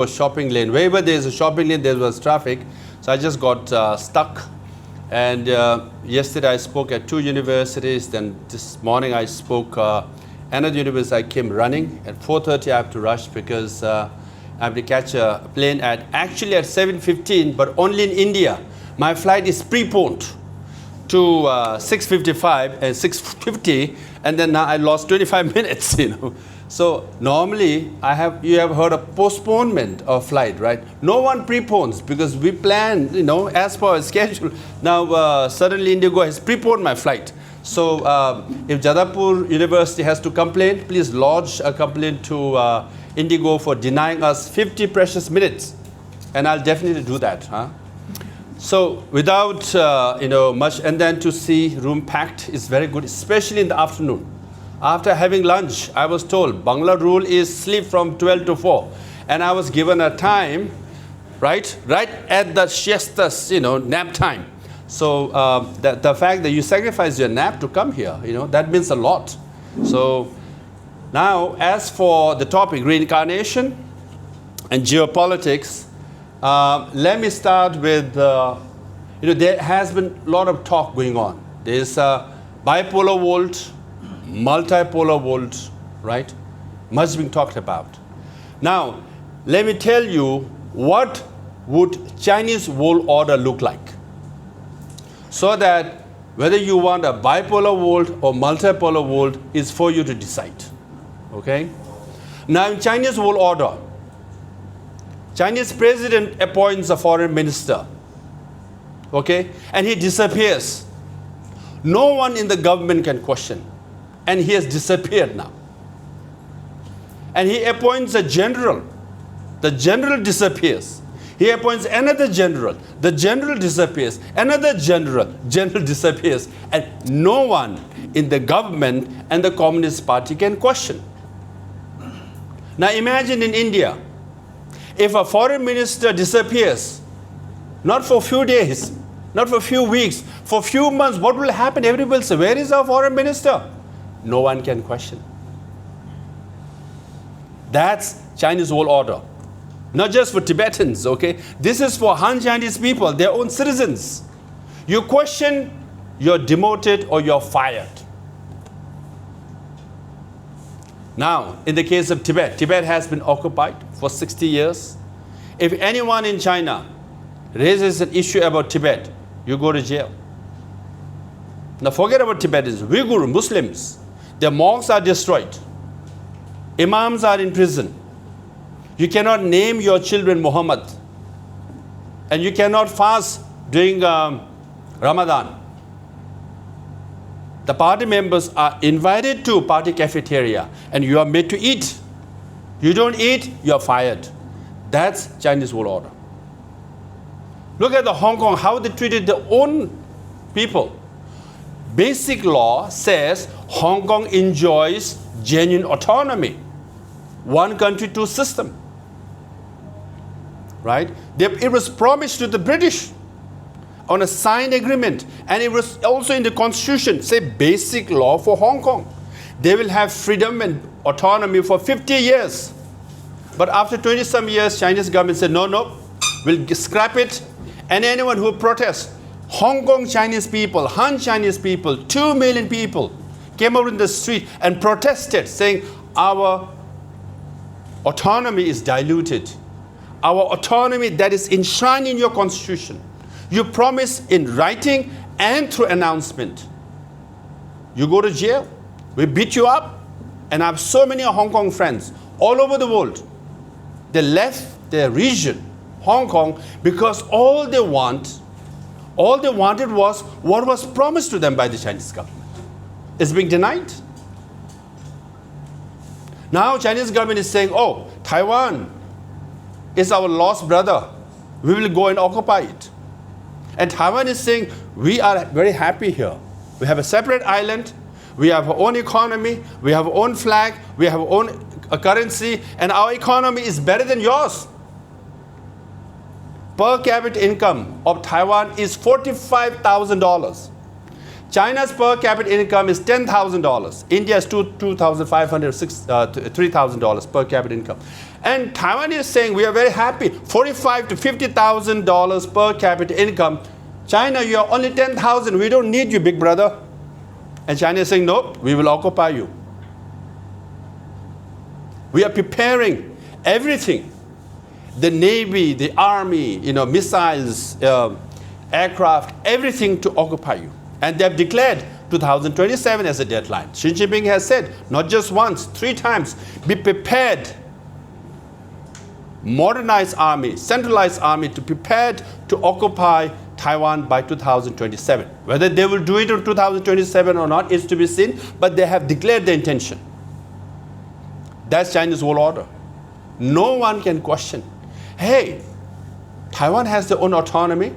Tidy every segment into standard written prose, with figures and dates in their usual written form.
a shopping lane. Wherever there's a shopping lane, there was traffic. So I just got stuck. And yesterday I spoke at 2 universities. Then this morning I spoke another university. I came running. At 4:30 I have to rush because I have to catch a plane actually at 7:15, but only in India. My flight is preponed to 6:55 and 6:50, and then now I lost 25 minutes, So normally you have heard of postponement of flight, right? No one prepones because we plan, as per our schedule. Now suddenly Indigo has preponed my flight. So if Jadavpur University has to complain, please lodge a complaint to Indigo for denying us 50 precious minutes, and I'll definitely do that. So without much, and then to see room packed is very good, especially in the afternoon. After having lunch, I was told Bangla rule is sleep from 12 to 4, and I was given a time, right at the siestas, nap time. So the fact that you sacrifice your nap to come here, that means a lot. So now, as for the topic reincarnation and geopolitics, let me start with, there has been a lot of talk going on. There's a bipolar world, multipolar world, right? Much being talked about. Now, let me tell you what would Chinese world order look like, so that whether you want a bipolar world or multipolar world is for you to decide. Okay? Now, in Chinese world order, Chinese president appoints a foreign minister, okay, and he disappears. No one in the government can question, and he has disappeared now. And he appoints a general. The general disappears. He appoints another general. The general disappears. Another general disappears. And no one in the government and the Communist Party can question. Now imagine in India, if a foreign minister disappears, not for a few days, not for a few weeks, for a few months, what will happen? Everybody will say, where is our foreign minister? No one can question. That's Chinese world order. Not just for Tibetans, okay? This is for Han Chinese people, their own citizens. You question, you're demoted or you're fired. Now, in the case of Tibet, Tibet has been occupied for 60 years. If anyone in China raises an issue about Tibet, you go to jail. Now forget about Tibetans, Uyghur Muslims. Their mosques are destroyed. Imams are in prison. You cannot name your children Muhammad. And you cannot fast during Ramadan. The party members are invited to party cafeteria and you are made to eat. You don't eat, you are fired. That's Chinese world order. Look at the Hong Kong, how they treated their own people. Basic law says Hong Kong enjoys genuine autonomy. One country, two system. Right? It was promised to the British on a signed agreement, and it was also in the constitution, say basic law for Hong Kong. They will have freedom and autonomy for 50 years. But after 20 some years, Chinese government said, no, we'll scrap it. And anyone who protests, Hong Kong Chinese people, Han Chinese people, 2 million people came out in the street and protested, saying our autonomy is diluted. Our autonomy that is enshrined in your constitution. You promise in writing and through announcement. You go to jail, we beat you up, and I have so many Hong Kong friends all over the world. They left their region, Hong Kong, because all they wanted was what was promised to them by the Chinese government. It's being denied. Now Chinese government is saying, oh, Taiwan is our lost brother. We will go and occupy it. And Taiwan is saying, we are very happy here. We have a separate island. We have our own economy. We have our own flag. We have our own currency. And our economy is better than yours. Per capita income of Taiwan is $45,000. China's per capita income is $10,000. India's $2,500, $3,000 per capita income. And Taiwan is saying we are very happy, $45,000 to $50,000 per capita income. China, you are only 10,000. We don't need you, big brother. And China is saying, no, we will occupy you. We are preparing everything. The Navy, the Army, missiles, aircraft, everything to occupy you. And they have declared 2027 as a deadline. Xi Jinping has said, not just once, 3 times, be prepared. Modernized army, centralized army to prepared to occupy Taiwan by 2027. Whether they will do it in 2027 or not is to be seen, but they have declared the intention. That's Chinese world order. No one can question. Hey, Taiwan has their own autonomy.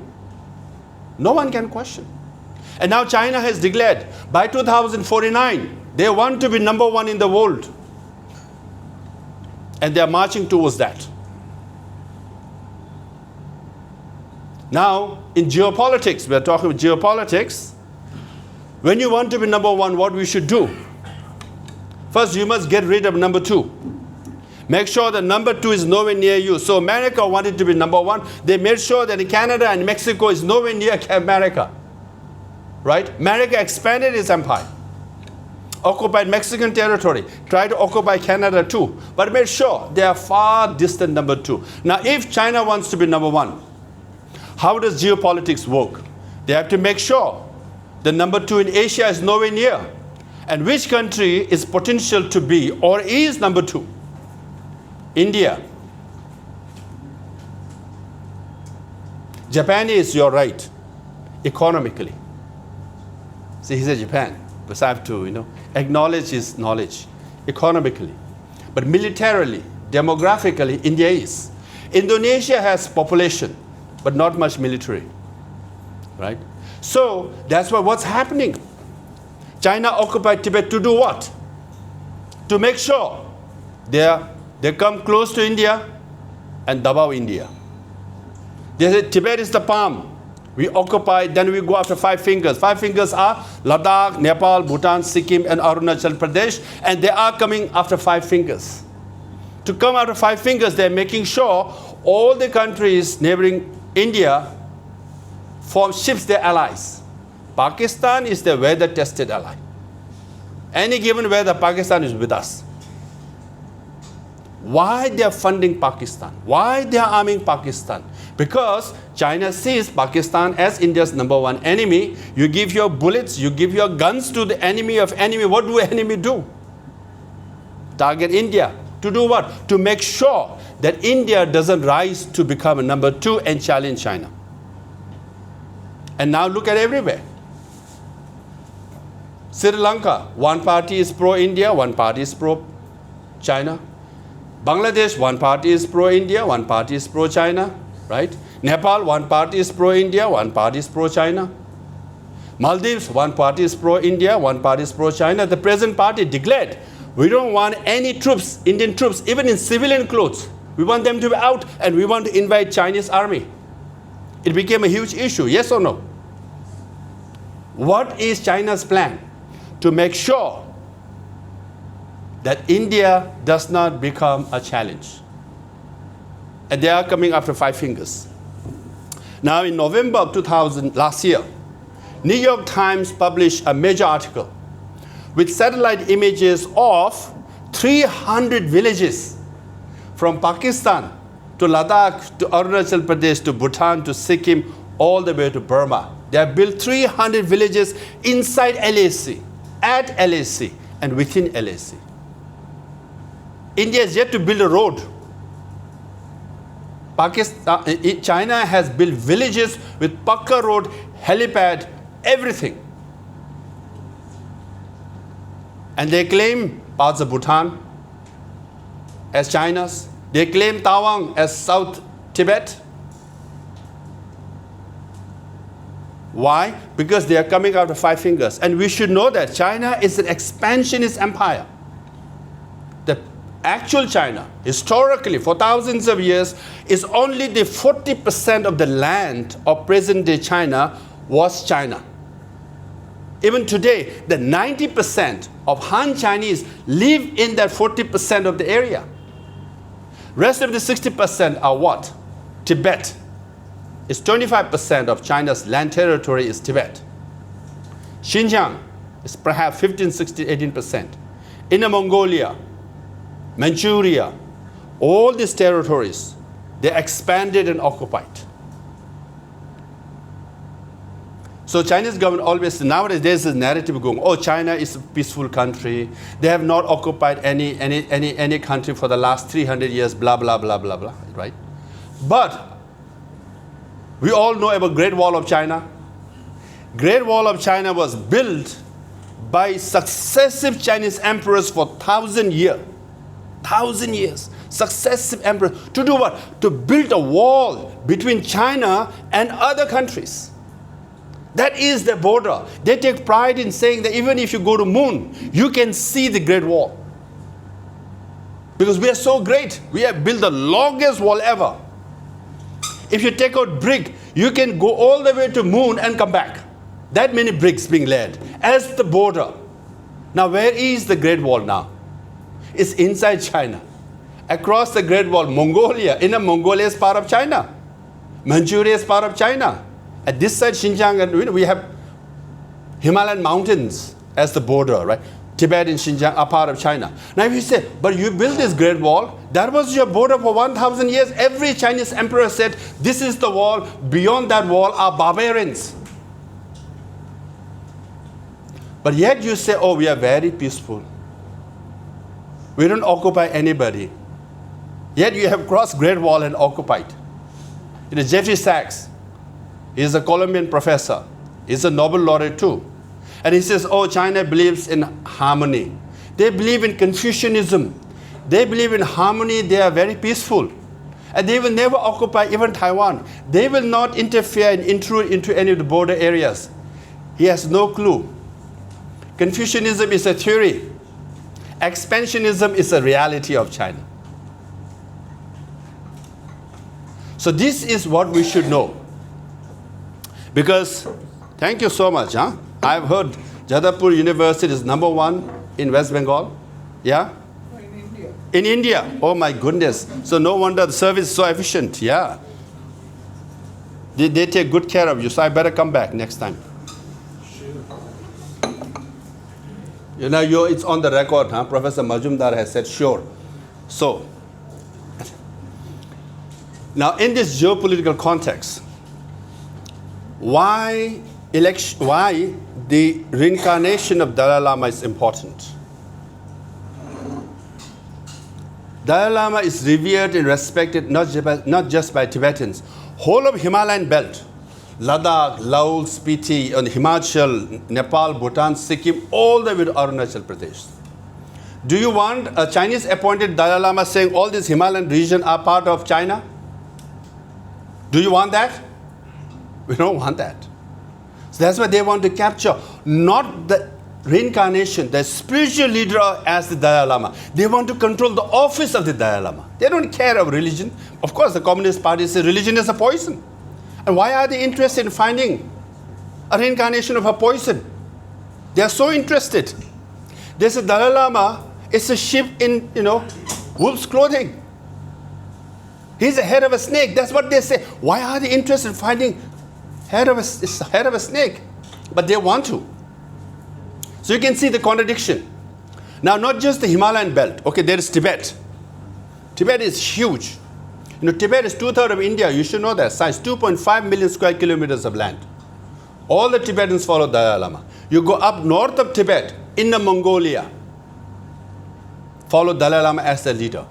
No one can question. And now China has declared by 2049, they want to be number 1 in the world. And they are marching towards that. Now, in geopolitics, we are talking about geopolitics. When you want to be number 1, what we should do? First, you must get rid of number 2. Make sure that number 2 is nowhere near you. So America wanted to be number 1. They made sure that Canada and Mexico is nowhere near America. Right? America expanded its empire. Occupied Mexican territory. Tried to occupy Canada too. But made sure they are far distant number 2. Now, if China wants to be number 1, how does geopolitics work? They have to make sure the number 2 in Asia is nowhere near. And which country is potential to be or is number 2? India. Japan is, you're right, economically. See, he said Japan, because I have to, acknowledge his knowledge. Economically. But militarily, demographically, India is. Indonesia has population, but not much military. Right? So, that's what's happening. China occupied Tibet to do what? To make sure they come close to India and dabao India. They say Tibet is the palm. We occupy, then we go after 5 fingers. 5 fingers are Ladakh, Nepal, Bhutan, Sikkim, and Arunachal Pradesh. And they are coming after 5 fingers. To come after 5 fingers, they're making sure all the countries neighboring India ships their allies. Pakistan is the weather-tested ally. Any given weather, Pakistan is with us. Why they are funding Pakistan? Why they are arming Pakistan? Because China sees Pakistan as India's number 1 enemy. You give your bullets, you give your guns to the enemy of enemy. What do enemy do? Target India. To do what? To make sure that India doesn't rise to become a number 2 and challenge China. And now look at everywhere. Sri Lanka, one party is pro-India, one party is pro-China. Bangladesh, one party is pro-India, one party is pro-China. Right? Nepal, one party is pro-India, one party is pro-China. Maldives, one party is pro-India, one party is pro-China. The present party declared, we don't want any troops, Indian troops, even in civilian clothes. We want them to be out and we want to invite Chinese army. It became a huge issue, yes or no? What is China's plan to make sure that India does not become a challenge? And they are coming after 5 fingers. Now in November of 2000, last year, New York Times published a major article with satellite images of 300 villages from Pakistan to Ladakh to Arunachal Pradesh to Bhutan to Sikkim all the way to Burma. They have built 300 villages inside LAC, at LAC, and within LAC. India has yet to build a road. China has built villages with Pakka road, helipad, everything. And they claim parts of Bhutan as China's. They claim Tawang as South Tibet. Why? Because they are coming out of 5 fingers. And we should know that China is an expansionist empire. The actual China, historically, for thousands of years, is only the 40% of the land of present-day China was China. Even today, the 90% of Han Chinese live in that 40% of the area. Rest of the 60% are what? Tibet. It's 25% of China's land territory is Tibet. Xinjiang is perhaps 15, 16, 18%. Inner Mongolia, Manchuria, all these territories, they're expanded and occupied. So Chinese government always, nowadays there's a narrative going, oh, China is a peaceful country. They have not occupied any country for the last 300 years, blah, blah, blah, blah, blah, right? But we all know about Great Wall of China. Great Wall of China was built by successive Chinese emperors for 1,000 years. 1,000 years. Successive emperors. To do what? To build a wall between China and other countries. That is the border. They take pride in saying that even if you go to moon, you can see the Great Wall. Because we are so great. We have built the longest wall ever. If you take out brick, you can go all the way to moon and come back. That many bricks being laid as the border. Now where is the Great Wall now? It's inside China. Across the Great Wall, Mongolia. Inner Mongolia is part of China. Manchuria is part of China. At this side, Xinjiang, and we have Himalayan mountains as the border, right? Tibet and Xinjiang are part of China. Now if you say, but you built this Great Wall, that was your border for 1,000 years. Every Chinese emperor said, this is the wall. Beyond that wall are barbarians. But yet you say, oh, we are very peaceful. We don't occupy anybody. Yet you have crossed Great Wall and occupied. It is Jeffrey Sachs. He's a Colombian professor. He's a Nobel laureate too. And he says, oh, China believes in harmony. They believe in Confucianism. They believe in harmony. They are very peaceful. And they will never occupy even Taiwan. They will not interfere and intrude into any of the border areas. He has no clue. Confucianism is a theory. Expansionism is a reality of China. So this is what we should know. Because, thank you so much. I've heard Jadavpur University is #1 in West Bengal. Yeah? In India. In India. Oh my goodness. So no wonder the service is so efficient. Yeah. They take good care of you. So I better come back next time. Sure. You know, it's on the record. Professor Majumdar has said sure. So, now in this geopolitical context, why the reincarnation of Dalai Lama is important? Dalai Lama is revered and respected not just by Tibetans. Whole of Himalayan belt, Ladakh, Laos, Spiti, and Himachal, Nepal, Bhutan, Sikkim, all the way to Arunachal Pradesh. Do you want a Chinese appointed Dalai Lama saying all this Himalayan region are part of China? Do you want that? We don't want that. So that's why they want to capture not the reincarnation, the spiritual leader as the Dalai Lama. They want to control the office of the Dalai Lama. They don't care of religion. Of course, the Communist Party says religion is a poison. And why are they interested in finding a reincarnation of a poison? They are so interested. They say Dalai Lama is a sheep in, wolf's clothing. He's the head of a snake. That's what they say. Why are they interested in finding head of a snake? But they want to. So you can see the contradiction. Now, not just the Himalayan belt. Okay, there is Tibet. Tibet is huge. Tibet is 2/3 of India. You should know that size. 2.5 million square kilometers of land. All the Tibetans follow Dalai Lama. You go up north of Tibet, Inner Mongolia, follow Dalai Lama as the leader.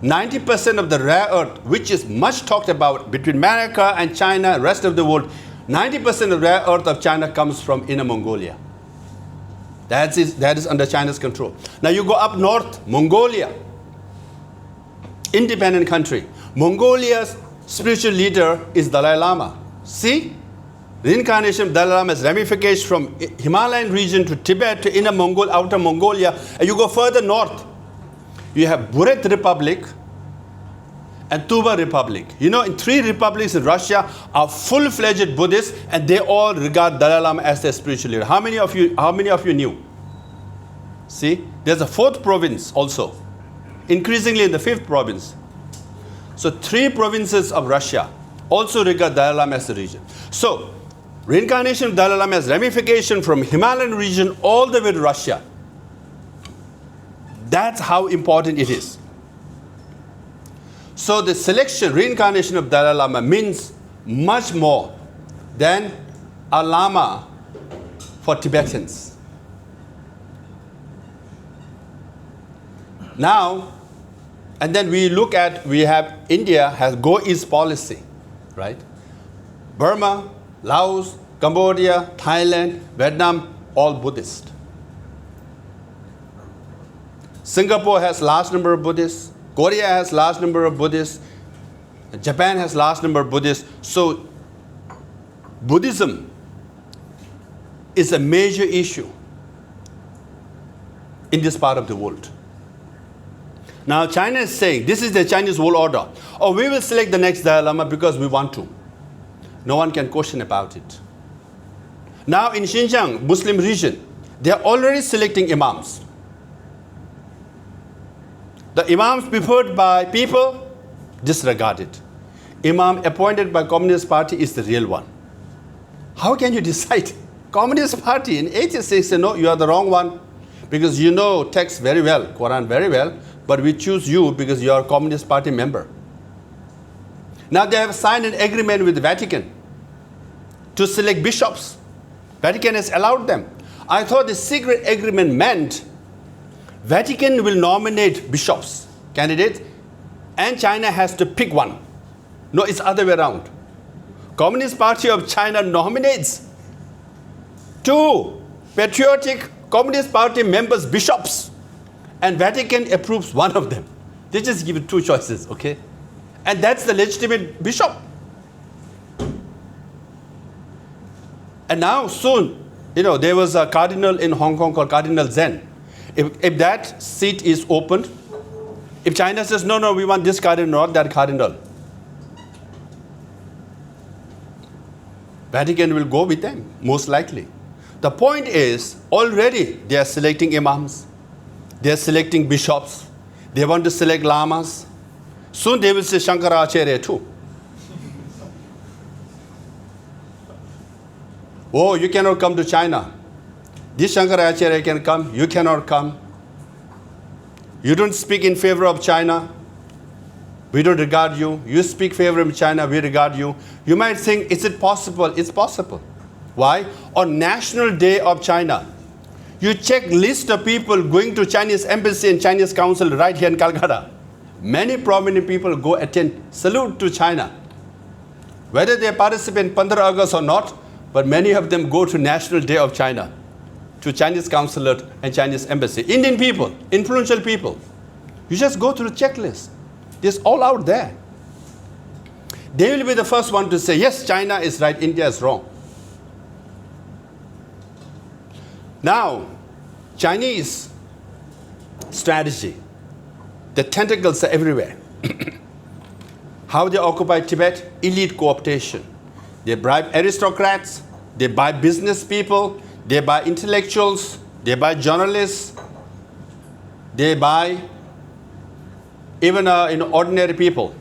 90% of the rare earth, which is much talked about between America and China, rest of the world, 90% of rare earth of China comes from Inner Mongolia. That is under China's control. Now you go up north, Mongolia, independent country. Mongolia's spiritual leader is Dalai Lama. See? Reincarnation of Dalai Lama has ramifications from Himalayan region to Tibet to Inner Mongolia, Outer Mongolia. And you go further north, you have Buret Republic and Tuva Republic. You know, in 3 republics in Russia are full-fledged Buddhists, and they all regard Dalai Lama as their spiritual leader. How many of you knew? See, there's a 4th province also, increasingly in the 5th province. So 3 provinces of Russia also regard Dalai Lama as the region. So reincarnation of Dalai Lama has ramification from Himalayan region all the way to Russia. That's how important it is. So the selection, reincarnation of Dalai Lama means much more than a Lama for Tibetans. Now, and then we have India has Go East policy, right? Burma, Laos, Cambodia, Thailand, Vietnam, all Buddhist. Singapore has large number of Buddhists. Korea has large number of Buddhists. Japan has large number of Buddhists. So Buddhism is a major issue in this part of the world. Now China is saying, this is the Chinese world order. Oh, we will select the next Dalai Lama because we want to. No one can question about it. Now in Xinjiang, Muslim region, they are already selecting imams. The imams preferred by people, disregarded. Imam appointed by Communist Party is the real one. How can you decide? Communist Party in 86 say, no, you are the wrong one, because you know text very well, Quran very well, but we choose you because you are a Communist Party member. Now they have signed an agreement with the Vatican to select bishops. Vatican has allowed them. I thought the secret agreement meant Vatican will nominate bishops, candidates, and China has to pick one. No, it's other way around. Communist Party of China nominates 2 patriotic Communist Party members, bishops, and Vatican approves one of them. They just give it 2 choices, okay? And that's the legitimate bishop. And now soon, you know, there was a cardinal in Hong Kong called Cardinal Zen. If that seat is opened, if China says, no, no, we want this cardinal, not that cardinal, Vatican will go with them, most likely. The point is, already they are selecting imams, they are selecting bishops, they want to select lamas. Soon they will say Shankaracharya too. Oh, you cannot come to China. This Shankaracharya can come, you cannot come. You don't speak in favor of China, we don't regard you. You speak favor of China, we regard you. You might think, is it possible? It's possible. Why? On National Day of China, you check list of people going to Chinese embassy and Chinese council right here in Calcutta. Many prominent people go attend salute to China. Whether they participate in 15 August or not, but many of them go to National Day of China, to Chinese consulate and Chinese embassy. Indian people, influential people. You just go through the checklist. It's all out there. They will be the first one to say, yes, China is right, India is wrong. Now, Chinese strategy, the tentacles are everywhere. How they occupy Tibet? Elite co-optation. They bribe aristocrats, they buy business people, they buy intellectuals, they buy journalists, they buy even ordinary people.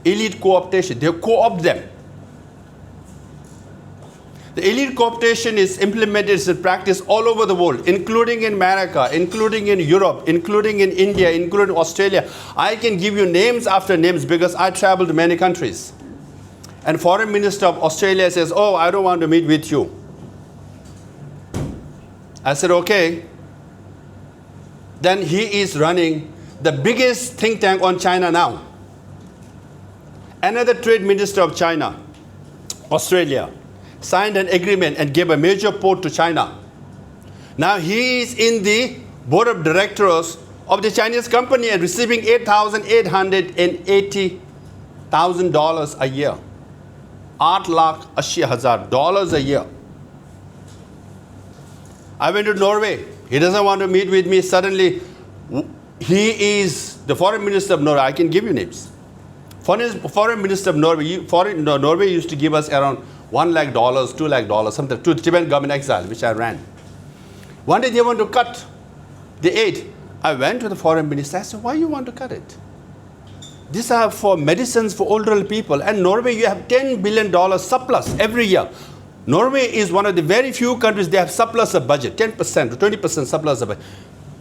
Elite co-optation, they co-opt them. The elite co-optation is implemented in practice all over the world, including in America, including in Europe, including in India, including Australia. I can give you names after names because I traveled to many countries. And Foreign Minister of Australia says, oh, I don't want to meet with you. I said, okay. Then he is running the biggest think tank on China now. Another trade minister of China, Australia, signed an agreement and gave a major port to China. Now he is in the board of directors of the Chinese company and receiving $8,880,000 a year. $8,80,000 a year. I went to Norway. He doesn't want to meet with me. Suddenly, he is the foreign minister of Norway. I can give you names. Foreign Minister of Norway, Norway used to give us around $1 lakh, $2 lakh, something, to the Tibetan government exile, which I ran. One day they want to cut the aid. I went to the foreign minister. I said, why you want to cut it? These are for medicines for older people. And Norway, you have $10 billion surplus every year. Norway is one of the very few countries they have surplus of budget, 10% or 20% surplus of budget.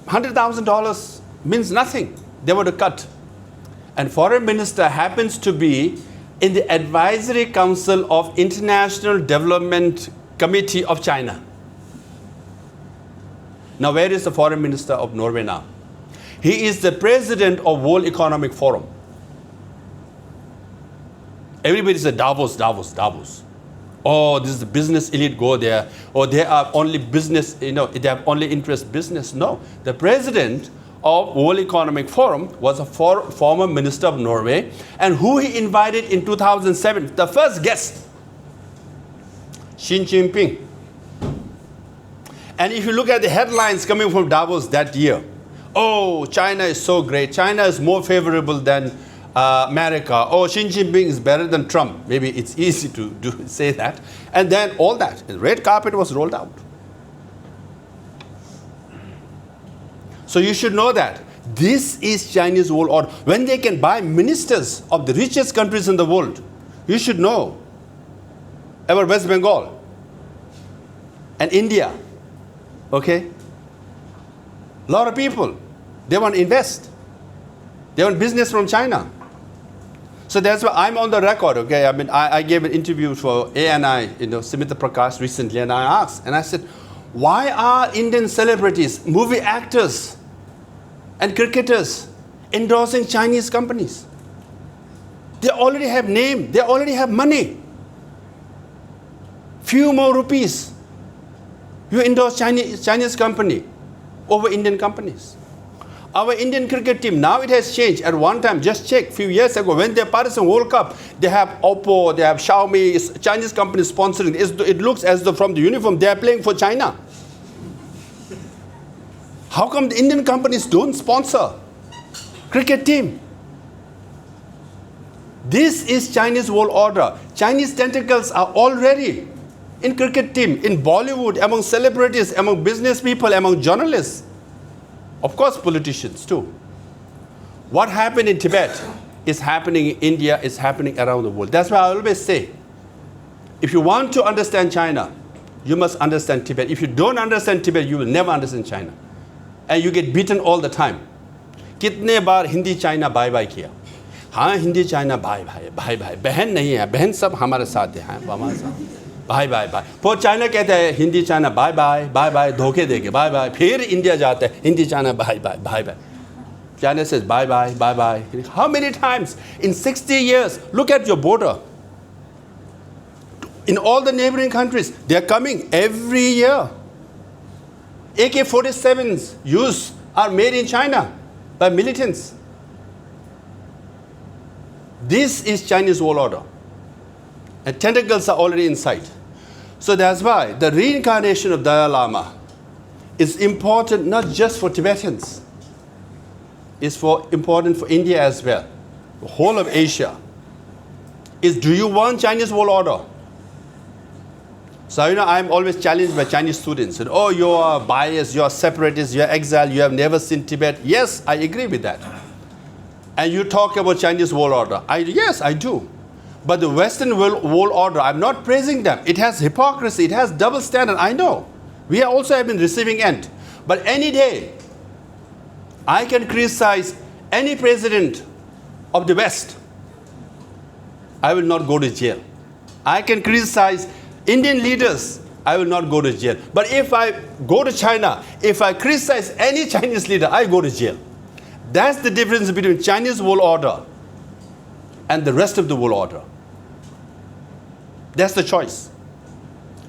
$100,000 means nothing. They want to cut. And foreign minister happens to be in the advisory council of International Development Committee of China. Now, where is the foreign minister of Norway now? He is the president of World Economic Forum. Everybody said Davos, Davos, Davos. Oh, this is the business elite go there. Or they are only business, they have only interest business. No, the president of World Economic Forum was a former minister of Norway, and who he invited in 2007, the first guest, Xi Jinping. And if you look at the headlines coming from Davos that year, oh, China is so great. China is more favorable than America. Oh, Xi Jinping is better than Trump. Maybe it's easy to say that. And then all that, the red carpet was rolled out. So you should know that this is Chinese world order. When they can buy ministers of the richest countries in the world, you should know about West Bengal and India. Okay? A lot of people, they want to invest. They want business from China. So that's why I'm on the record, okay? I mean, I gave an interview for ANI, Smita Prakash recently, and I asked, and I said, why are Indian celebrities, movie actors, and cricketers endorsing Chinese companies? They already have name, they already have money. Few more rupees. You endorse Chinese company over Indian companies. Our Indian cricket team, now it has changed. At one time, just check, few years ago, when they participated in World Cup, they have Oppo, they have Xiaomi, Chinese companies sponsoring. It looks as though from the uniform, they are playing for China. How come the Indian companies don't sponsor cricket team? This is Chinese world order. Chinese tentacles are already in cricket team, in Bollywood, among celebrities, among business people, among journalists. Of course, politicians too. What happened in Tibet is happening in India, is happening around the world. That's why I always say, if you want to understand China, you must understand Tibet. If you don't understand Tibet, you will never understand China. And you get beaten all the time. कितने बार Hindi China bye bye किया? हाँ, Hindi China bye bye bye bye. बहन नहीं है, बहन सब हमारे साथ हैं, हमारे साथ. Bye bye bye. फिर चाइना कहते हैं Hindi China bye bye bye bye, धोखे देके बाय बाय. फिर इंडिया जाते हैं Hindi China bye bye bye bye. China says bye bye bye bye. How many times in 60 years? Look at your border. In all the neighboring countries, they are coming every year. AK-47s are made in China by militants. This is Chinese world order. And tentacles are already inside. So that's why the reincarnation of Dalai Lama is important not just for Tibetans. It's important for India as well. The whole of Asia. Do you want Chinese world order? So, I'm always challenged by Chinese students. Oh, you are biased, you are separatist, you are exiled, you have never seen Tibet. Yes, I agree with that. And you talk about Chinese world order. Yes, I do. But the Western world order, I'm not praising them. It has hypocrisy, it has double standard, I know. We also have been receiving end. But any day, I can criticize any president of the West. I will not go to jail. I can criticize Indian leaders. I will not go to jail. But if I go to China, if I criticize any Chinese leader, I go to jail. That's the difference between Chinese world order and the rest of the world order. That's the choice.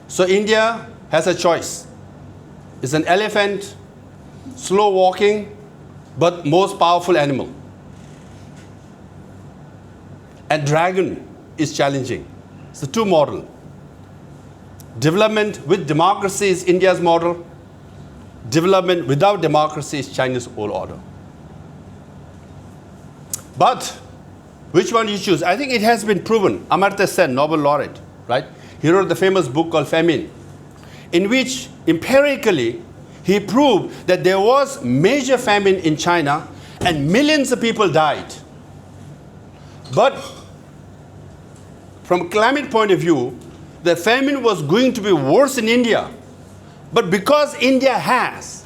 So India has a choice. It's an elephant, slow walking, but most powerful animal. And dragon is challenging. It's the two model. Development with democracy is India's model. Development without democracy is Chinese world order. But Which one you choose? I think it has been proven. Amartya Sen, Nobel laureate, right? He wrote the famous book called Famine, in which empirically he proved that there was major famine in China and millions of people died. But from climate point of view, the famine was going to be worse in India. But because India has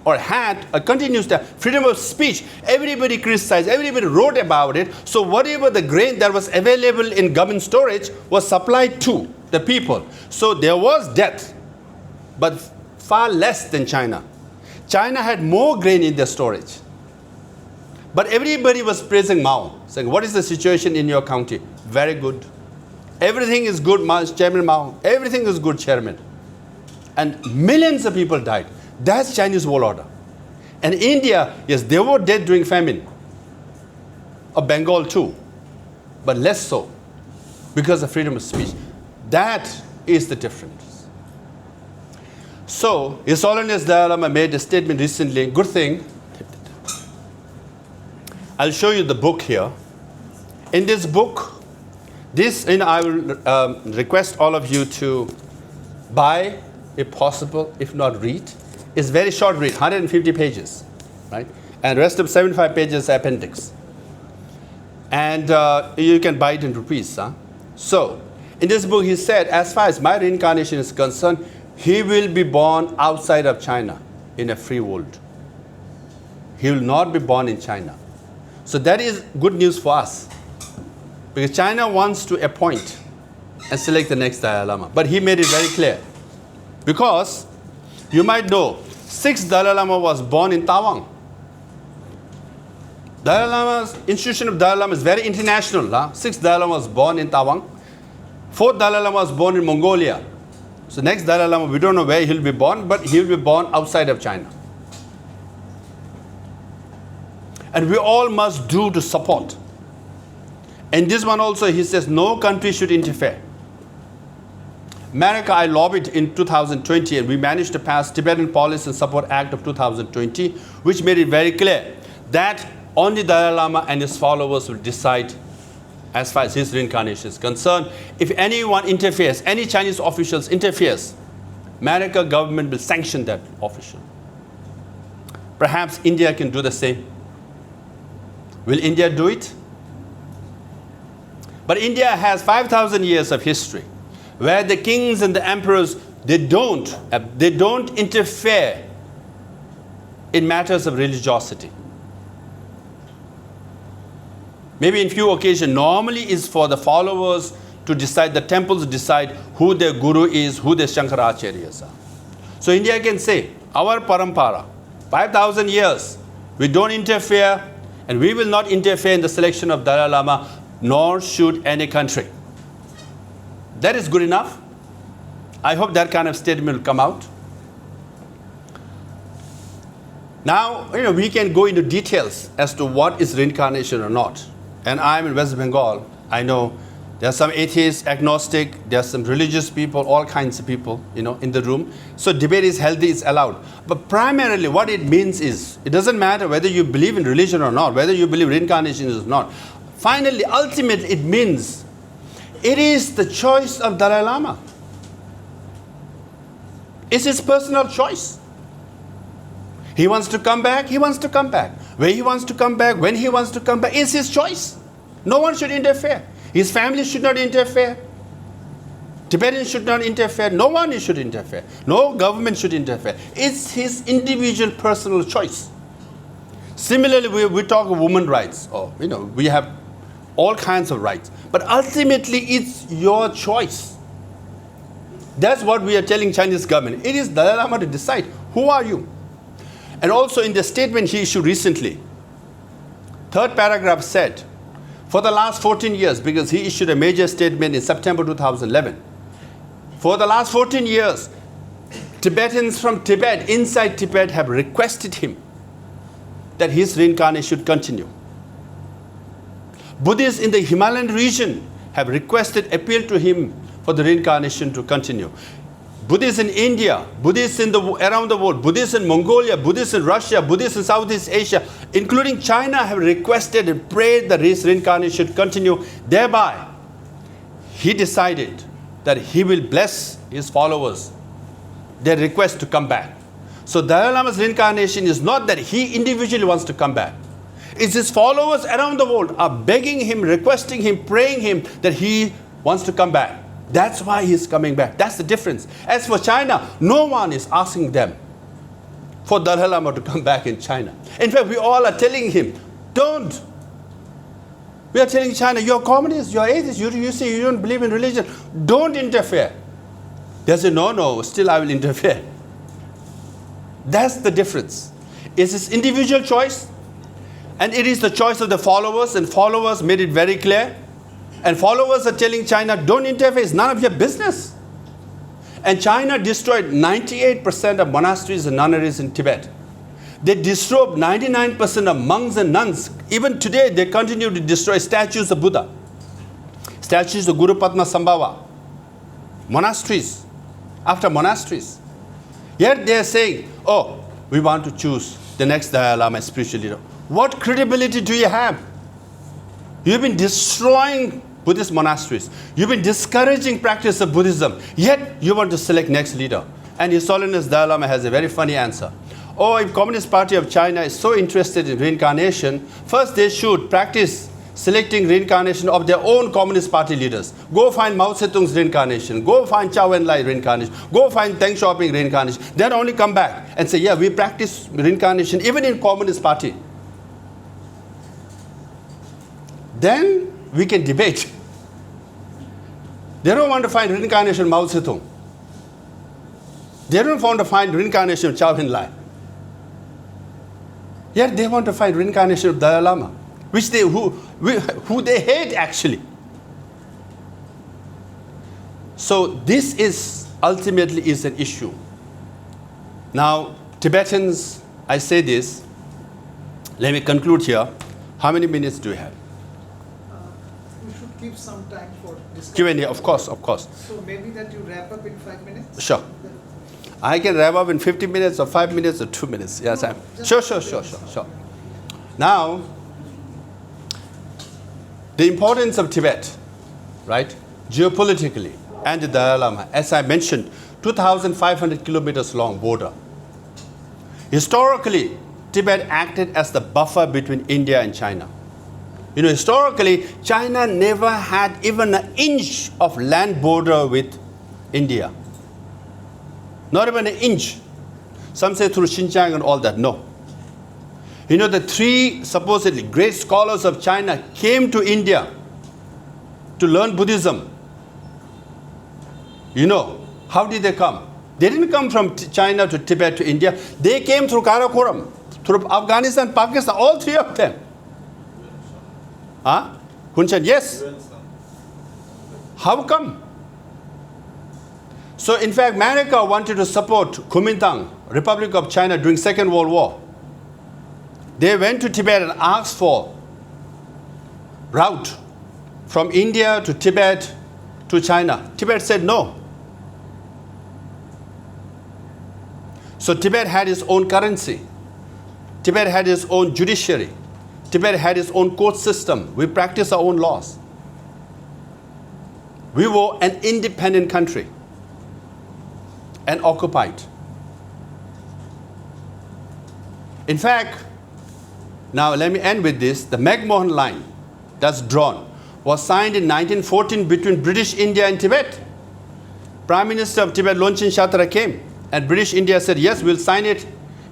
or had a continuous freedom of speech, everybody criticized, everybody wrote about it. So whatever the grain that was available in government storage was supplied to the people. So there was death, but far less than China. China had more grain in their storage. But everybody was praising Mao, saying, what is the situation in your county? Very good. Everything is good, Chairman Mao. Everything is good, Chairman. And millions of people died. That's Chinese world order. And India, yes, they were dead during famine. Of Bengal too. But less so. Because of freedom of speech. That is the difference. So, His Holiness Dalai Lama made a statement recently. Good thing. I'll show you the book here. In this book, I will request all of you to buy, if possible, if not read. It's very short read, 150 pages, right? And rest of 75 pages appendix. And you can buy it in rupees. Huh? So, in this book he said, as far as my reincarnation is concerned, he will be born outside of China, in a free world. He will not be born in China. So that is good news for us. Because China wants to appoint and select the next Dalai Lama. But he made it very clear. Because, you might know, 6th Dalai Lama was born in Tawang. Dalai Lama's institution of Dalai Lama is very international. 6th Dalai Lama was born in Tawang. 4th Dalai Lama was born in Mongolia. So next Dalai Lama, we don't know where he'll be born, but he'll be born outside of China. And we all must do to support. And this one also, he says, no country should interfere. America, I lobbied in 2020, and we managed to pass Tibetan Policy and Support Act of 2020, which made it very clear that only Dalai Lama and his followers will decide as far as his reincarnation is concerned. If anyone interferes, any Chinese officials interferes, America government will sanction that official. Perhaps India can do the same. Will India do it? But India has 5,000 years of history where the kings and the emperors, they don't interfere in matters of religiosity. Maybe in few occasions, normally is for the followers to decide, the temples decide who their guru is, who their Shankaracharyas are. So India can say, our parampara, 5,000 years, we don't interfere, and we will not interfere in the selection of Dalai Lama, nor should any country. That is good enough. I hope that kind of statement will come out. Now, we can go into details as to what is reincarnation or not. And I'm in West Bengal. I know there are some atheists, agnostic, there are some religious people, all kinds of people, in the room. So debate is healthy, it's allowed. But primarily what it means is, it doesn't matter whether you believe in religion or not, whether you believe reincarnation is not. Finally, ultimately, it means it is the choice of Dalai Lama. It's his personal choice. He wants to come back, he wants to come back. Where he wants to come back, when he wants to come back, it's his choice. No one should interfere. His family should not interfere. Tibetans should not interfere. No one should interfere. No government should interfere. It's his individual personal choice. Similarly, we talk of women's rights. We have all kinds of rights. But ultimately, it's your choice. That's what we are telling Chinese government. It is Dalai Lama to decide. Who are you? And also in the statement he issued recently, third paragraph said, for the last 14 years, because he issued a major statement in September 2011, for the last 14 years, Tibetans from Tibet, inside Tibet, have requested him that his reincarnation should continue. Buddhists in the Himalayan region have requested, appealed to him for the reincarnation to continue. Buddhists in India, Buddhists around the world, Buddhists in Mongolia, Buddhists in Russia, Buddhists in Southeast Asia, including China, have requested and prayed that his reincarnation should continue. Thereby, he decided that he will bless his followers, their request to come back. So Dalai Lama's reincarnation is not that he individually wants to come back. It's his followers around the world are begging him, requesting him, praying him that he wants to come back. That's why he's coming back. That's the difference. As for China, no one is asking them for Dalai Lama to come back in China. In fact, we all are telling him, don't. We are telling China, you're communist, you're atheist, you say you don't believe in religion. Don't interfere. They say, no, still I will interfere. That's the difference. It's his individual choice, and it is the choice of the followers, and followers made it very clear. And followers are telling China, don't interfere, it's none of your business. And China destroyed 98% of monasteries and nunneries in Tibet. They destroyed 99% of monks and nuns. Even today, they continue to destroy statues of Buddha, statues of Guru Padma Sambhava, monasteries after monasteries. Yet they are saying, oh, we want to choose the next Dalai Lama as spiritual leader. What credibility do you have? You've been destroying Buddhist monasteries. You've been discouraging practice of Buddhism. Yet you want to select next leader. And His Holiness Dalai Lama has a very funny answer. Oh, if Communist Party of China is so interested in reincarnation, first they should practice selecting reincarnation of their own Communist Party leaders. Go find Mao Zedong's reincarnation. Go find Chou Enlai reincarnation. Go find Deng Xiaoping reincarnation. Then only come back and say, yeah, we practice reincarnation even in Communist Party. Then we can debate. They don't want to find reincarnation of Mao Zedong. They don't want to find reincarnation of Chou Enlai. Yet they want to find reincarnation of Dalai Lama, who they hate actually. So this is ultimately is an issue. Now, Tibetans, I say this, let me conclude here. How many minutes do we have? We should keep some time for discussion. Q&A, of course. So maybe that you wrap up in 5 minutes? Sure. I can wrap up in 50 minutes or 5 minutes or 2 minutes. Yes, I'm. Sure. Now, the importance of Tibet, right, geopolitically, and the Dalai Lama, as I mentioned, 2,500 kilometers long border. Historically, Tibet acted as the buffer between India and China. You know, historically, China never had even an inch of land border with India. Not even an inch. Some say through Xinjiang and all that. No. You know, the three supposedly great scholars of China came to India to learn Buddhism. You know, how did they come? They didn't come from China to Tibet to India. They came through Karakoram, through Afghanistan, Pakistan, all three of them. Huh? Hunshan, yes. How come? So in fact, America wanted to support Kuomintang, Republic of China, during Second World War. They went to Tibet and asked for route from India to Tibet to China. Tibet said no. So Tibet had its own currency. Tibet had its own judiciary. Tibet had its own court system. We practice our own laws. We were an independent country and occupied. In fact, now let me end with this. The McMahon line that's drawn was signed in 1914 between British India and Tibet. Prime Minister of Tibet, Longchen Shatra, came, and British India said, yes, we'll sign it,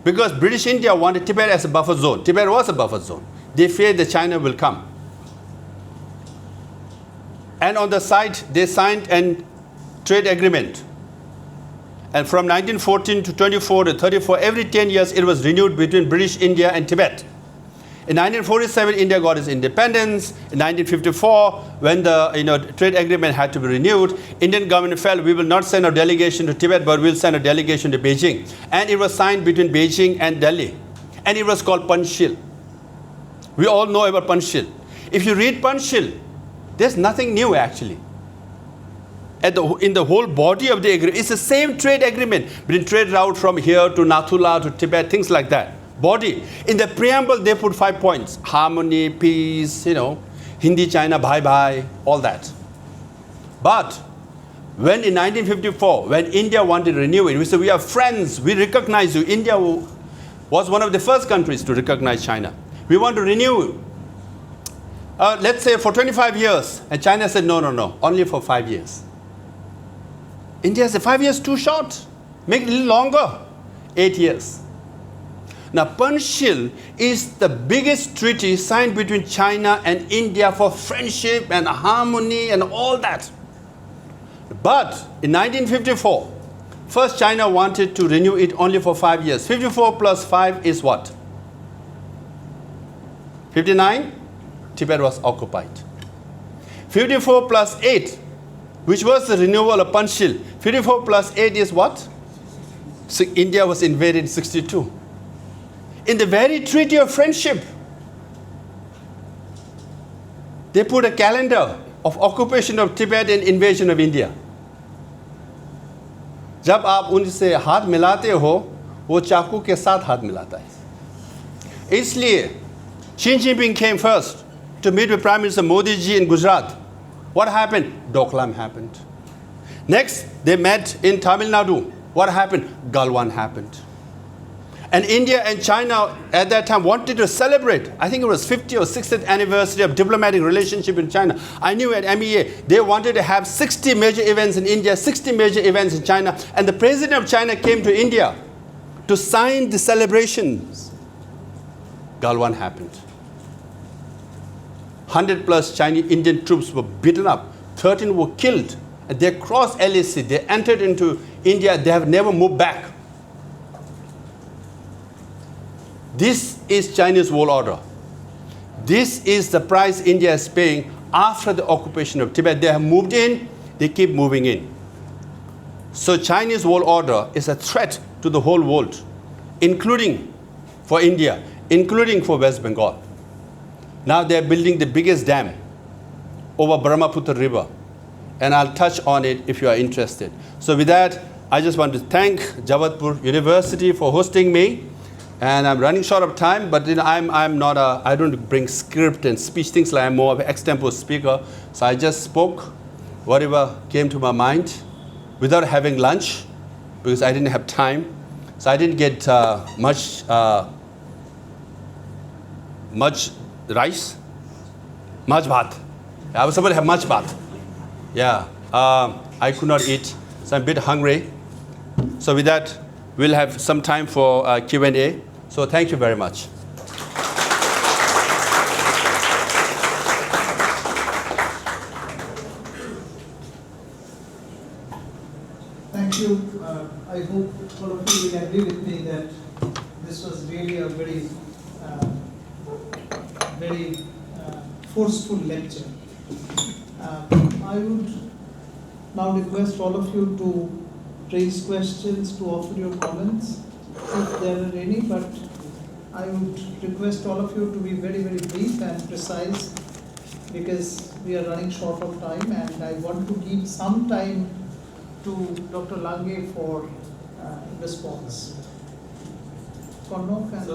because British India wanted Tibet as a buffer zone. Tibet was a buffer zone. They feared that China will come. And on the side, they signed a trade agreement. And from 1914 to 24 to 34, every 10 years, it was renewed between British India and Tibet. In 1947, India got its independence. In 1954, when the trade agreement had to be renewed, Indian government felt we will not send a delegation to Tibet, but we'll send a delegation to Beijing. And it was signed between Beijing and Delhi. And it was called Panchshil. We all know about Panchshil. If you read Panchshil, there's nothing new actually. in the whole body of the agreement. It's the same trade agreement, between trade route from here to Nathula to Tibet, things like that. Body. In the preamble, they put 5 points: harmony, peace, Hindi, China, bye-bye, all that. But when in 1954, when India wanted to renew it, we said, we are friends, we recognize you. India was one of the first countries to recognize China. We want to renew, let's say, for 25 years. And China said, no, only for 5 years. India said, 5 years too short. Make it a little longer, 8 years. Now, Panchshil is the biggest treaty signed between China and India for friendship and harmony and all that. But in 1954, first China wanted to renew it only for 5 years. 54 plus 5 is what? 59? Tibet was occupied. 54 plus 8, which was the renewal of Panchshil. 54 plus 8 is what? So India was invaded in 62. In the very treaty of friendship, they put a calendar of occupation of Tibet and invasion of India. जब आप उनसे हाथ मिलाते हो, वो चाकू के साथ हाथ मिलाता है. इसलिए Xi Jinping came first to meet with Prime Minister Modi ji in Gujarat. What happened? Doklam happened. Next, they met in Tamil Nadu. What happened? Galwan happened. And India and China at that time wanted to celebrate, I think it was 50th or 60th anniversary of diplomatic relationship in China. I knew at MEA, they wanted to have 60 major events in India, 60 major events in China. And the president of China came to India to sign the celebrations. Galwan happened. 100 plus Chinese Indian troops were beaten up. 13 were killed. And they crossed LAC. They entered into India. They have never moved back. This is Chinese world order. This is the price India is paying after the occupation of Tibet. They have moved in, they keep moving in. So Chinese world order is a threat to the whole world, including for India, including for West Bengal. Now they are building the biggest dam over Brahmaputra River. And I'll touch on it if you are interested. So with that, I just want to thank Jadavpur University for hosting me. And I'm running short of time, but I don't bring script and speech things like I'm more of an extempore speaker. So I just spoke whatever came to my mind without having lunch because I didn't have time. So I didn't get much rice, much bhat. I was supposed to have much bhat. Yeah, I could not eat, so I'm a bit hungry. So with that, we'll have some time for Q&A. So thank you very much. Thank you. I hope all of you will agree with me that this was really a very forceful lecture. I would now request all of you to raise questions, to offer your comments, if there are any, but I would request all of you to be very, very brief and precise because we are running short of time and I want to give some time to Dr. Lange for response. Konok and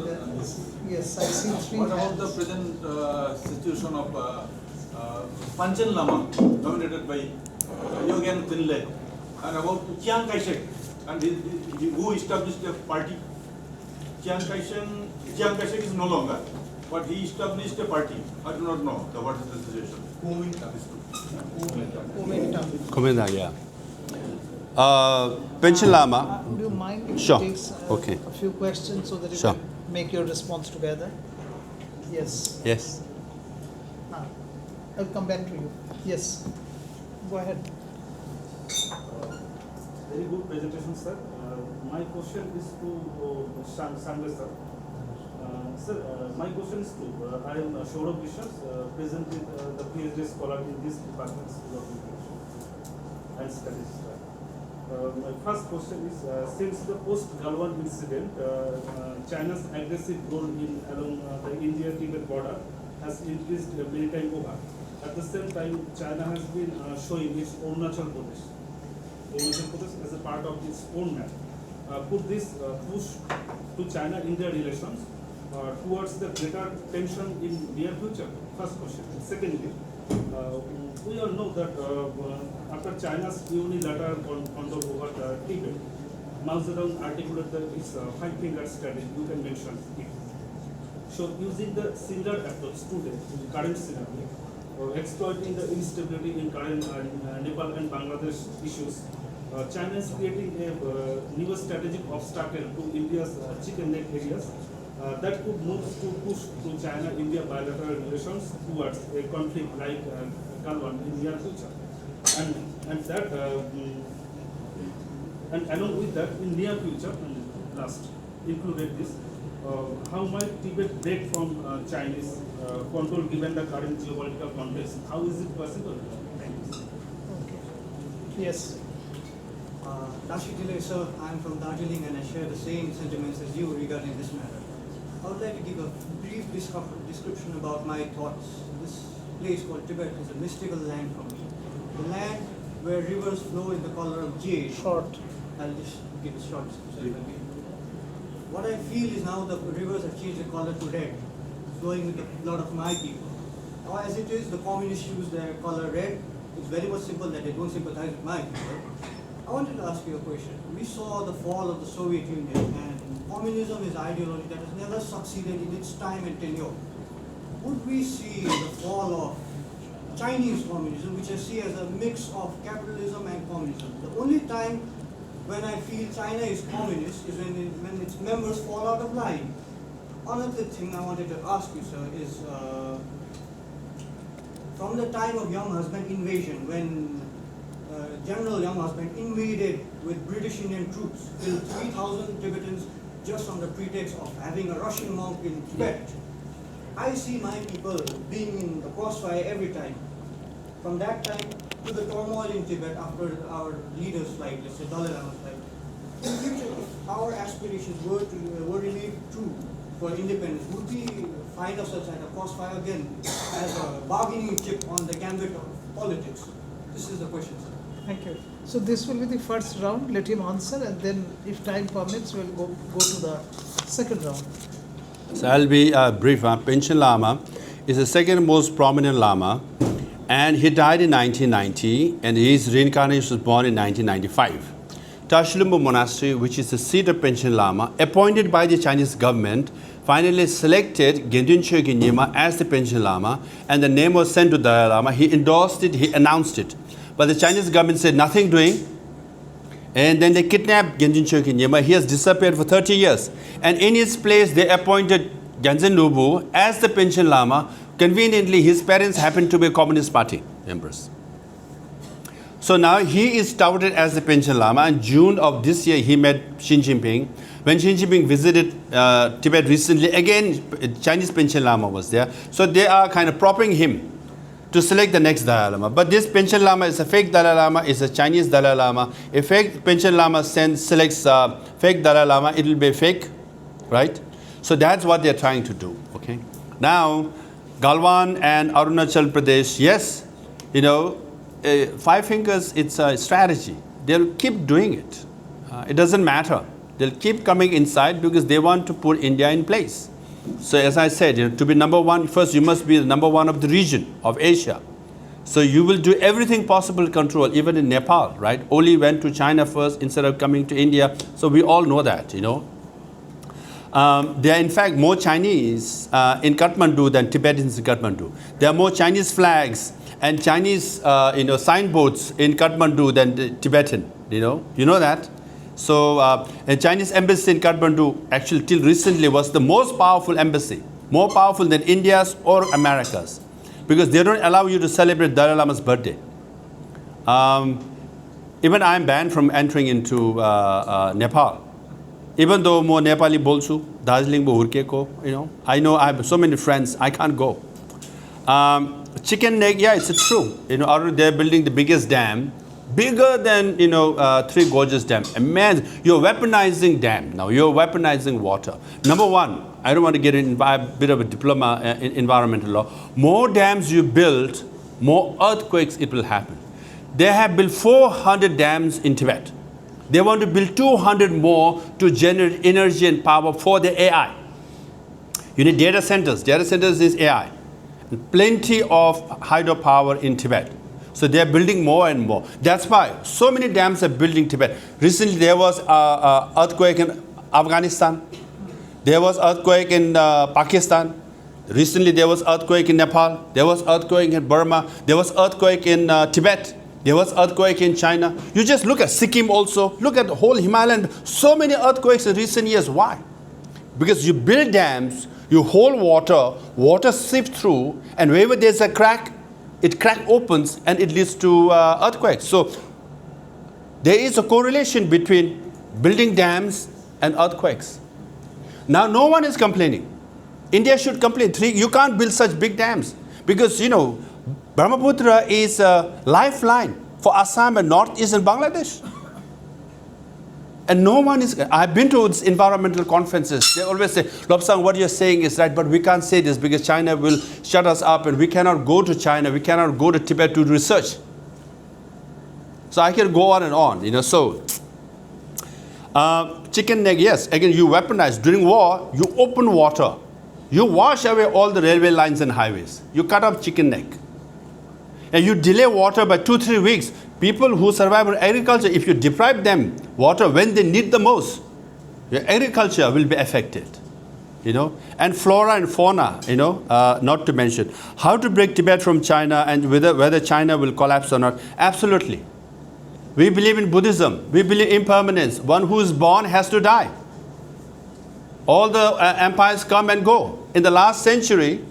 So, yes, I see three what about hands. the present situation of Panchen Lama, dominated by Yogen Thinle, and about Chiang Kai-shek, and who established a party? Chiang Kai-shek is no longer, but he established a party. I do not know what is the situation. Kuomintang, yeah. Panchen Lama. Would you mind if Sure. it takes Okay. a few questions so that you Sure. can make your response together? Yes. Yes. I'll come back to you. Yes. Go ahead. Very good presentation, sir. My question is to Sangay, sir. Sir, my question is to I am Saurabh Vishwas, present with the PhD scholar in this department of education and studies. My first question is, since the post-Galwan incident, China's aggressive role along the India-Tibet border has increased many times over. At the same time, China has been showing its Arunachal Pradesh Arunachal Pradesh as a part of its own map. Could this push to China-India relations towards the greater tension in near future? First question. Secondly, we all know that after China's unilateral control over Tibet, Mao Zedong articulated its five-finger strategy. You can mention it. So, using the similar approach today in current scenario, exploiting the instability in current Nepal and Bangladesh issues, China is creating a new strategic obstacle to India's chicken neck areas that could move to push to China-India bilateral relations towards a conflict like Galwan in near future, and along with that, in near future, and last included this, how might Tibet break from Chinese control given the current geopolitical context? How is it possible? Thank you. Okay. Yes. Rashid sir, I am from Darjeeling and I share the same sentiments as you regarding this matter. I would like to give a brief description about my thoughts. This place called Tibet is a mystical land for me. The land where rivers flow in the color of jade. Short. I'll just give a short description. What I feel is now the rivers have changed the color to red, flowing with the blood of my people. Now as it is, the communists use their color red. It's very much simple that they don't sympathize with my people. I wanted to ask you a question. We saw the fall of the Soviet Union, and communism is ideology that has never succeeded in its time and tenure. Would we see the fall of Chinese communism, which I see as a mix of capitalism and communism? The only time when I feel China is communist is when its members fall out of line. Another thing I wanted to ask you, sir, is from the time of Young Husband invasion, when General Young Husband invaded with British Indian troops, killed 3,000 Tibetans just on the pretext of having a Russian monk in Tibet. I see my people being in the crossfire every time. From that time to the turmoil in Tibet after our leaders' flight, let's say Dalai Lama's flight. In the future, if our aspirations were really true for independence, would we find ourselves at a crossfire again as a bargaining chip on the gambit of politics? This is the question, sir. Thank you. So this will be the first round. Let him answer, and then, if time permits, we'll go to the second round. So I'll be brief. Panchen Lama is the second most prominent Lama, and he died in 1990, and his reincarnation was born in 1995. Tashilumbu Monastery, which is the seat of Panchen Lama, appointed by the Chinese government, finally selected Gendun Chökyi Nyima as the Panchen Lama, and the name was sent to Dalai Lama. He endorsed it, he announced it. But the Chinese government said nothing doing, and then they kidnapped Gendun Chökyi Nyima. He has disappeared for 30 years. And in his place, they appointed Gyaltsen Lobsang as the Panchen Lama. Conveniently, his parents happened to be a Communist Party members. So now he is touted as the Panchen Lama. In June of this year, he met Xi Jinping. When Xi Jinping visited Tibet recently, again, Chinese Panchen Lama was there. So they are kind of propping him to select the next Dalai Lama. But this Panchen Lama is a fake Dalai Lama, is a Chinese Dalai Lama. If fake Panchen Lama selects fake Dalai Lama, it will be fake, right? So that's what they're trying to do, okay? Now, Galwan and Arunachal Pradesh, yes, you know, five fingers, it's a strategy. They'll keep doing it. It doesn't matter. They'll keep coming inside because they want to put India in place. So as I said, you know, to be number one, first you must be the number one of the region of Asia. So you will do everything possible to control, even in Nepal, right? Only went to China first instead of coming to India. So we all know that, you know. There are in fact more Chinese in Kathmandu than Tibetans in Kathmandu. There are more Chinese flags and Chinese signboards in Kathmandu than the Tibetan, you know that. So a Chinese embassy in Kathmandu actually till recently was the most powerful embassy, more powerful than India's or America's, because they don't allow you to celebrate Dalai Lama's birthday. Even I am banned from entering into Nepal. Even though more Nepali bolchu, Darjeeling bo hurke ko, I know I have so many friends, I can't go. Chicken neck, yeah, it's true. They're building the biggest dam, bigger than, Three Gorges Dam. Imagine, you're weaponizing dam now, you're weaponizing water. Number one, I don't want to get in a bit of a diploma in environmental law. More dams you build, more earthquakes it will happen. They have built 400 dams in Tibet. They want to build 200 more to generate energy and power for the AI. You need data centers. Data centers is AI. And plenty of hydropower in Tibet. So they are building more and more. That's why so many dams are built in Tibet. Recently there was an earthquake in Afghanistan. There was earthquake in Pakistan. Recently there was earthquake in Nepal. There was earthquake in Burma. There was earthquake in Tibet. There was earthquake in China. You just look at Sikkim also. Look at the whole Himalayan. So many earthquakes in recent years. Why? Because you build dams, you hold water, water seeps through, and wherever there's a crack, it crack opens and it leads to earthquakes. So there is a correlation between building dams and earthquakes. Now no one is complaining. India should complain. You can't build such big dams because, you know, Brahmaputra is a lifeline for Assam and northeast and Bangladesh. And no one is, I've been to environmental conferences. They always say, Lobsang, what you're saying is right, but we can't say this because China will shut us up and we cannot go to China, we cannot go to Tibet to do research. So I can go on and on, you know. So, chicken neck, yes, again, you weaponize. During war, you open water. You wash away all the railway lines and highways. You cut off chicken neck. And you delay water by 2-3 weeks. People who survive on agriculture, if you deprive them water when they need the most, your agriculture will be affected, you know. And flora and fauna, you know, not to mention. How to break Tibet from China and whether China will collapse or not? Absolutely. We believe in Buddhism. We believe in impermanence. One who is born has to die. All the empires come and go. In the last century,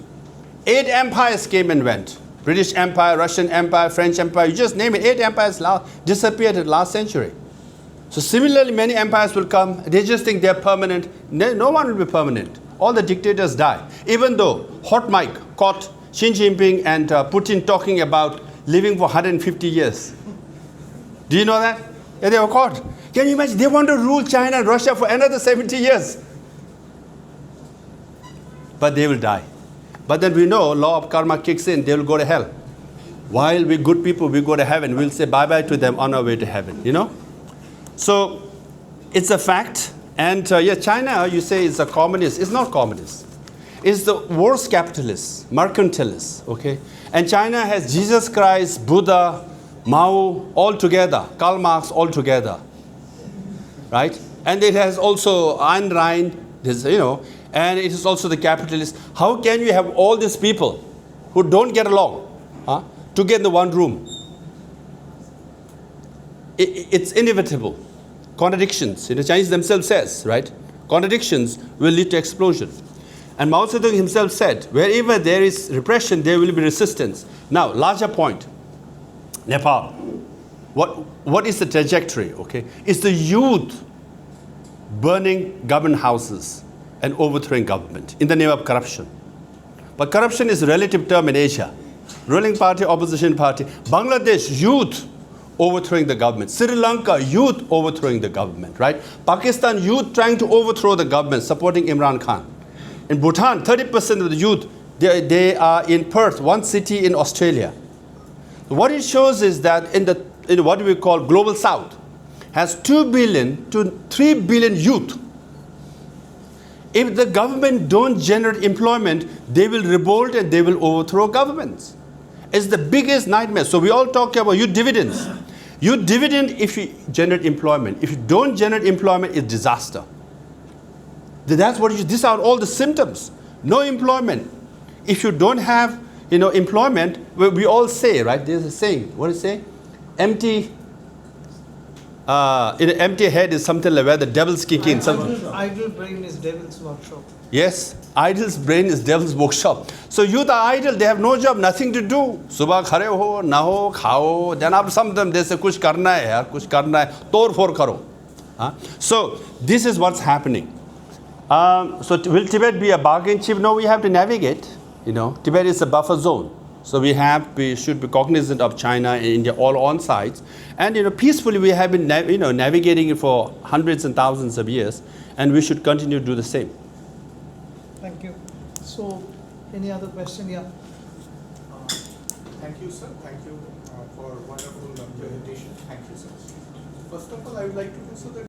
8 empires came and went. British Empire, Russian Empire, French Empire, you just name it, 8 empires disappeared in the last century. So similarly, many empires will come, they just think they're permanent. No one will be permanent. All the dictators die. Even though Hot Mike caught Xi Jinping and Putin talking about living for 150 years. Do you know that? Yeah, they were caught. Can you imagine? They want to rule China and Russia for another 70 years. But they will die. But then we know law of karma kicks in, they will go to hell. While we good people, we go to heaven. We'll say bye-bye to them on our way to heaven, you know. So it's a fact. And yeah, China, you say it's a communist. It's not communist. It's the worst capitalist, mercantilist, okay. And China has Jesus Christ, Buddha, Mao, all together, Karl Marx all together, right? And it has also Ayn Rand, you know, and it is also the capitalist. How can you have all these people who don't get along together in the one room? It's inevitable. Contradictions, you know, Chinese themselves says, right? Contradictions will lead to explosion. And Mao Zedong himself said, wherever there is repression, there will be resistance. Now, larger point, Nepal. What is the trajectory, okay? It's the youth burning government houses and overthrowing government in the name of corruption. But corruption is a relative term in Asia. Ruling party, opposition party. Bangladesh, youth overthrowing the government. Sri Lanka, youth overthrowing the government, right? Pakistan, youth trying to overthrow the government, supporting Imran Khan. In Bhutan, 30% of the youth, they are in Perth, one city in Australia. What it shows is that in what we call global south, has 2 billion to 3 billion youth. If the government don't generate employment, they will revolt and they will overthrow governments. It's the biggest nightmare. So we all talk about your dividends. Your dividend if you generate employment. If you don't generate employment, it's disaster. That's what these are all the symptoms. No employment. If you don't have, you know, employment, we all say, right? There's a saying. What does it say? Empty head is something like where the devil's kicking. Idle brain is devil's workshop. Yes, idle's brain is devil's workshop. So youth are idle, they have no job, nothing to do. Subah khare ho, na ho, khao. Then after some of them they say, kuch karna hai yaar, kuch karna hai, tor for karo. So this is what's happening. So will Tibet be a bargain chip? No, we have to navigate. You know, Tibet is a buffer zone. So we should be cognizant of China and India all on sides. And, you know, peacefully we have been, navigating it for hundreds and thousands of years. And we should continue to do the same. Thank you. So, any other question? Yeah. Thank you, sir. Thank you for wonderful presentation. Thank you, sir. First of all, I would like to do so that